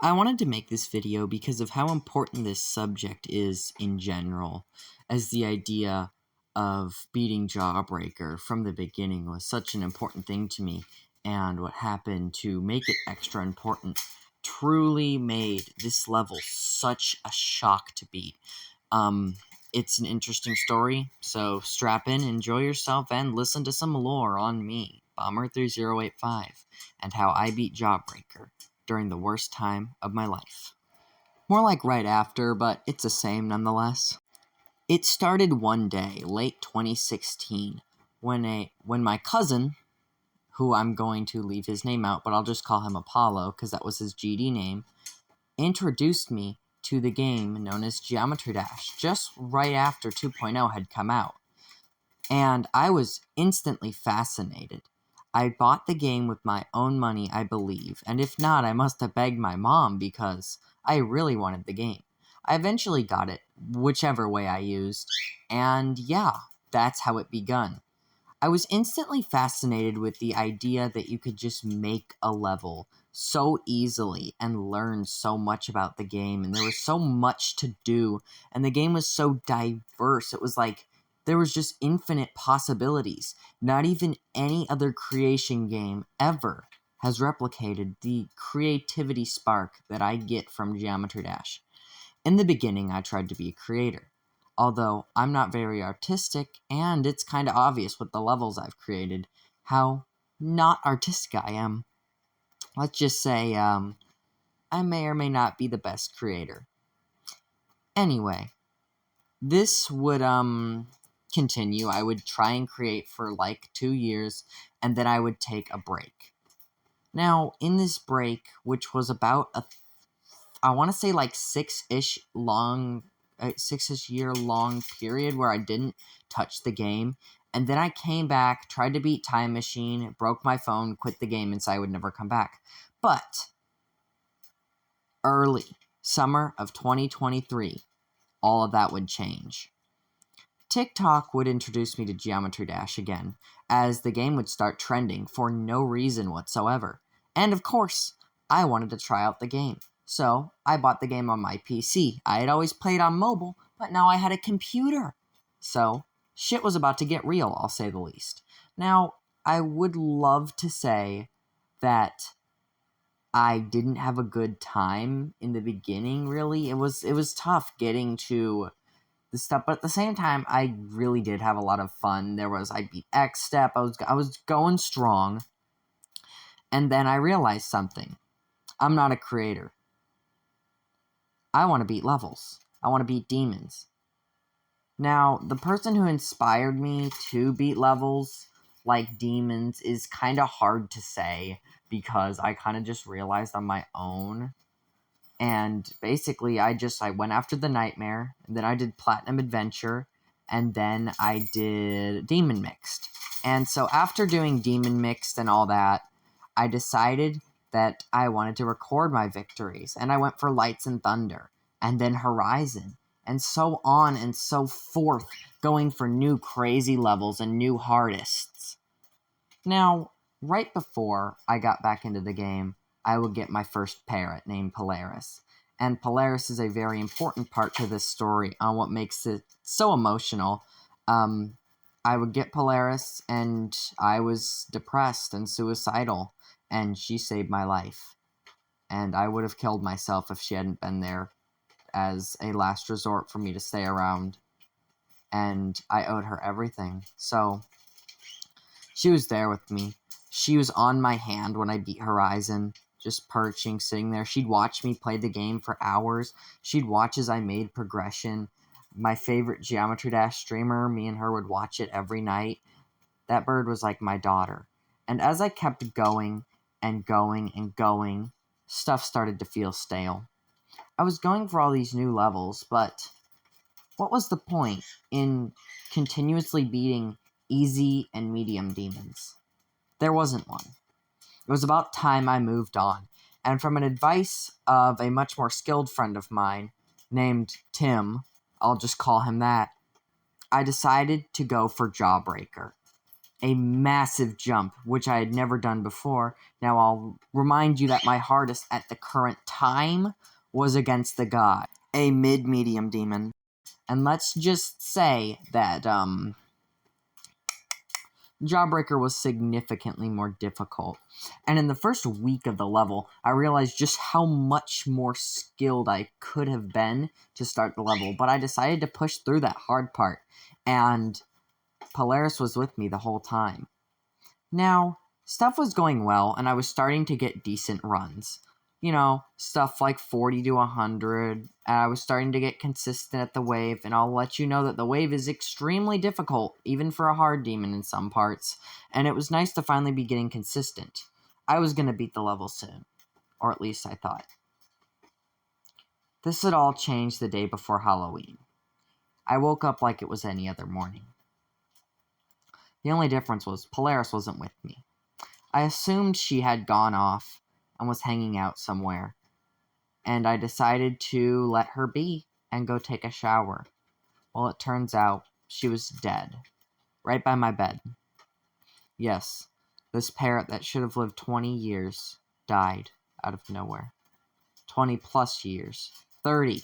I wanted to make this video because of how important this subject is in general, as the idea of beating Jawbreaker from the beginning was such an important thing to me, and what happened to make it extra important truly made this level such a shock to beat. It's an interesting story, so strap in, enjoy yourself, and listen to some lore on me, Bomber3085, and how I beat Jawbreaker during the worst time of my life. More like right after, but it's the same nonetheless. It started one day, late 2016, when my cousin, who I'm going to leave his name out, but I'll just call him Apollo because that was his GD name, introduced me to the game known as Geometry Dash, just right after 2.0 had come out. And I was instantly fascinated. I bought the game with my own money, I believe, and if not, I must have begged my mom because I really wanted the game. I eventually got it, whichever way I used, and yeah, that's how it begun. I was instantly fascinated with the idea that you could just make a level so easily and learn so much about the game, and there was so much to do, and the game was so diverse. It was like there was just infinite possibilities. Not even any other creation game ever has replicated the creativity spark that I get from Geometry Dash. In the beginning, I tried to be a creator. Although I'm not very artistic, and it's kind of obvious with the levels I've created how not artistic I am. Let's just say, I may or may not be the best creator. Anyway, this would, continue. I would try and create for like 2 years, and then I would take a break. Now, in this break, which was about I want to say like 6-ish year long period where I didn't touch the game, and then I came back, tried to beat Time Machine, broke my phone, quit the game, and said I would never come back. But early summer of 2023, all of that would change. TikTok would introduce me to Geometry Dash again, as the game would start trending for no reason whatsoever. And of course, I wanted to try out the game. So, I bought the game on my PC. I had always played on mobile, but now I had a computer. So, shit was about to get real, I'll say the least. Now, I would love to say that I didn't have a good time in the beginning, really. It was tough getting to the stuff, but at the same time, I really did have a lot of fun. I beat X Step, I was going strong, and then I realized something. I'm not a creator. I want to beat levels. I want to beat demons. Now, the person who inspired me to beat levels like demons is kind of hard to say because I kind of just realized on my own. And basically, I went after the Nightmare, and then I did Platinum Adventure, and then I did Demon Mixed. And so after doing Demon Mixed and all that, I decided that I wanted to record my victories, and I went for Lights and Thunder, and then Horizon, and so on and so forth, going for new crazy levels and new hardists. Now, right before I got back into the game, I would get my first parrot named Polaris. And Polaris is a very important part to this story on what makes it so emotional. I would get Polaris, and I was depressed and suicidal, and she saved my life. And I would have killed myself if she hadn't been there as a last resort for me to stay around. And I owed her everything. So, she was there with me. She was on my hand when I beat Horizon, just perching, sitting there. She'd watch me play the game for hours. She'd watch as I made progression. My favorite Geometry Dash streamer, me and her would watch it every night. That bird was like my daughter. And as I kept going and going and going, stuff started to feel stale. I was going for all these new levels, but what was the point in continuously beating easy and medium demons? There wasn't one. It was about time I moved on, and from an advice of a much more skilled friend of mine named Tim, I'll just call him that, I decided to go for Jawbreaker. a massive jump, which I had never done before. Now I'll remind you that my hardest at the current time was against the god, a mid-medium demon. And let's just say that, Jawbreaker was significantly more difficult. And in the first week of the level, I realized just how much more skilled I could have been to start the level, but I decided to push through that hard part, and Polaris was with me the whole time. Now, stuff was going well, and I was starting to get decent runs. You know, stuff like 40 to 100, and I was starting to get consistent at the wave, and I'll let you know that the wave is extremely difficult, even for a hard demon in some parts, and it was nice to finally be getting consistent. I was going to beat the level soon, or at least I thought. This had all changed the day before Halloween. I woke up like it was any other morning. The only difference was Polaris wasn't with me. I assumed she had gone off and was hanging out somewhere, and I decided to let her be and go take a shower. Well, it turns out she was dead, right by my bed. Yes, this parrot that should have lived 20 years died out of nowhere. 20 plus years. 30.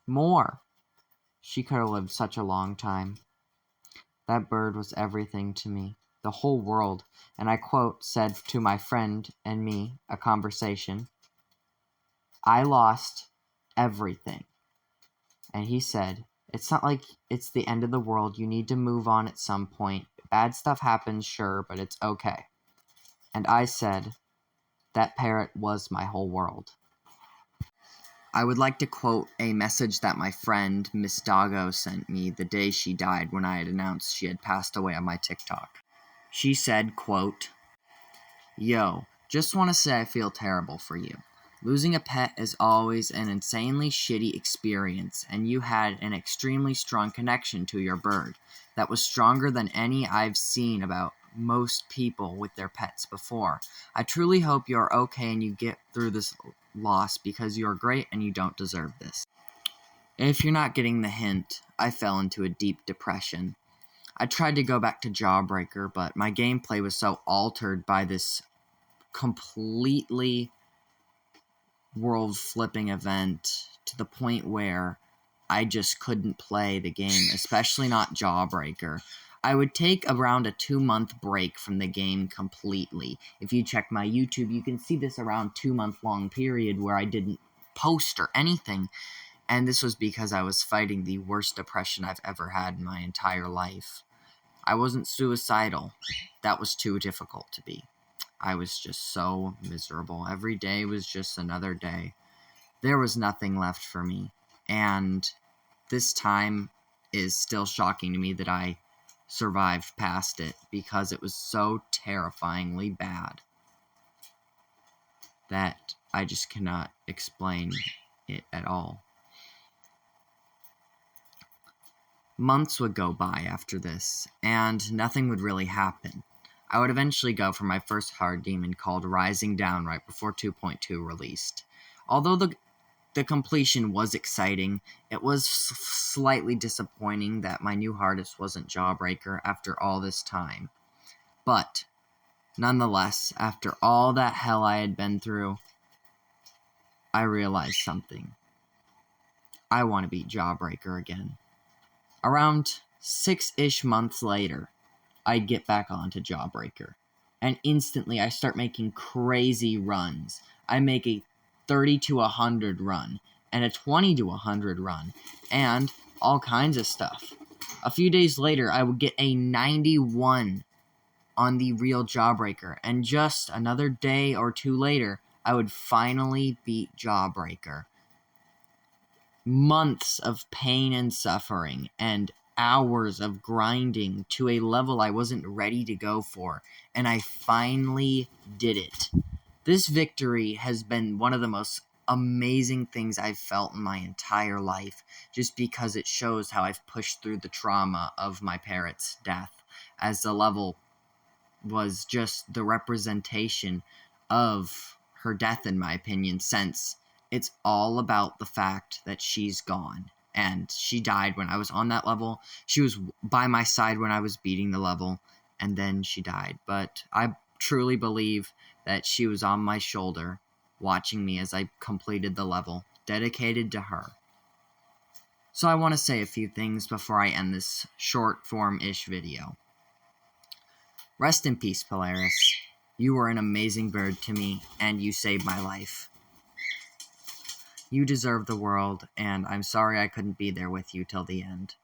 More. She could have lived such a long time. That bird was everything to me, the whole world, and I quote, said to my friend and me, a conversation, "I lost everything." And he said, "It's not like it's the end of the world. You need to move on at some point. Bad stuff happens, sure, but it's okay." And I said, that parrot was my whole world. I would like to quote a message that my friend, Miss Doggo, sent me the day she died when I had announced she had passed away on my TikTok. She said, quote, "Yo, just want to say I feel terrible for you. Losing a pet is always an insanely shitty experience, and you had an extremely strong connection to your bird that was stronger than any I've seen about most people with their pets before. I truly hope you're okay and you get through this loss because you're great and you don't deserve this." If you're not getting the hint, I fell into a deep depression. I tried to go back to Jawbreaker, but my gameplay was so altered by this completely world-flipping event to the point where I just couldn't play the game, especially not Jawbreaker. I would take around a 2-month break from the game completely. If you check my YouTube, you can see this around 2-month-long period where I didn't post or anything, and this was because I was fighting the worst depression I've ever had in my entire life. I wasn't suicidal. That was too difficult to be. I was just so miserable. Every day was just another day. There was nothing left for me, and this time is still shocking to me that I survived past it because it was so terrifyingly bad that I just cannot explain it at all. Months would go by after this, and nothing would really happen. I would eventually go for my first hard demon called Rising Down right before 2.2 released. Although the completion was exciting, it was slightly disappointing that my new hardest wasn't Jawbreaker after all this time. But, nonetheless, after all that hell I had been through, I realized something. I want to beat Jawbreaker again. Around 6-ish months later, I'd get back onto Jawbreaker, and instantly I start making crazy runs. I make a 30 to 100 run, and a 20 to 100 run, and all kinds of stuff. A few days later, I would get a 91 on the real Jawbreaker, and just another day or two later, I would finally beat Jawbreaker. Months of pain and suffering, and hours of grinding to a level I wasn't ready to go for, and I finally did it. This victory has been one of the most amazing things I've felt in my entire life, just because it shows how I've pushed through the trauma of my parrot's death, as the level was just the representation of her death, in my opinion, since it's all about the fact that she's gone. And she died when I was on that level. She was by my side when I was beating the level. and then she died. But I truly believe that she was on my shoulder, watching me as I completed the level, dedicated to her. So I want to say a few things before I end this short form-ish video. Rest in peace, Polaris. You were an amazing bird to me, and you saved my life. You deserve the world, and I'm sorry I couldn't be there with you till the end.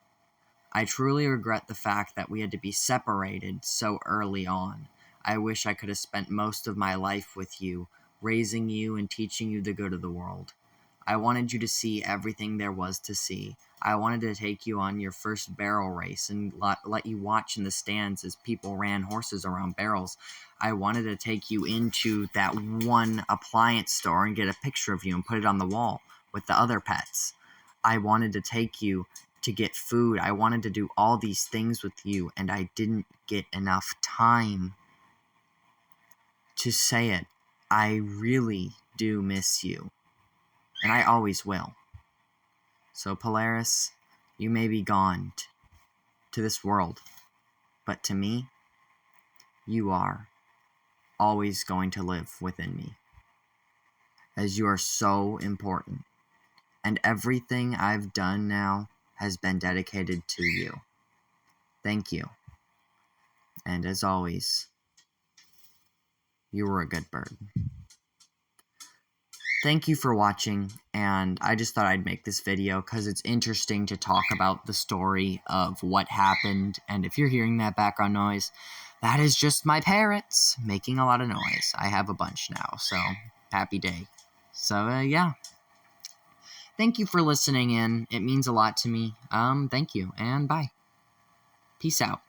I truly regret the fact that we had to be separated so early on. I wish I could have spent most of my life with you, raising you and teaching you the good of the world. I wanted you to see everything there was to see. I wanted to take you on your first barrel race and let you watch in the stands as people ran horses around barrels. I wanted to take you into that one appliance store and get a picture of you and put it on the wall with the other pets. I wanted to take you to get food. I wanted to do all these things with you, and I didn't get enough time to say it. I really do miss you, and I always will. So Polaris, you may be gone to this world, but to me, you are always going to live within me, as you are so important, and everything I've done now has been dedicated to you. Thank you. And as always, you were a good bird. Thank you for watching, and I just thought I'd make this video because it's interesting to talk about the story of what happened, and if you're hearing that background noise, that is just my parrots making a lot of noise. I have a bunch now, so happy day. So, yeah. Thank you for listening in. It means a lot to me. Thank you, and bye. Peace out.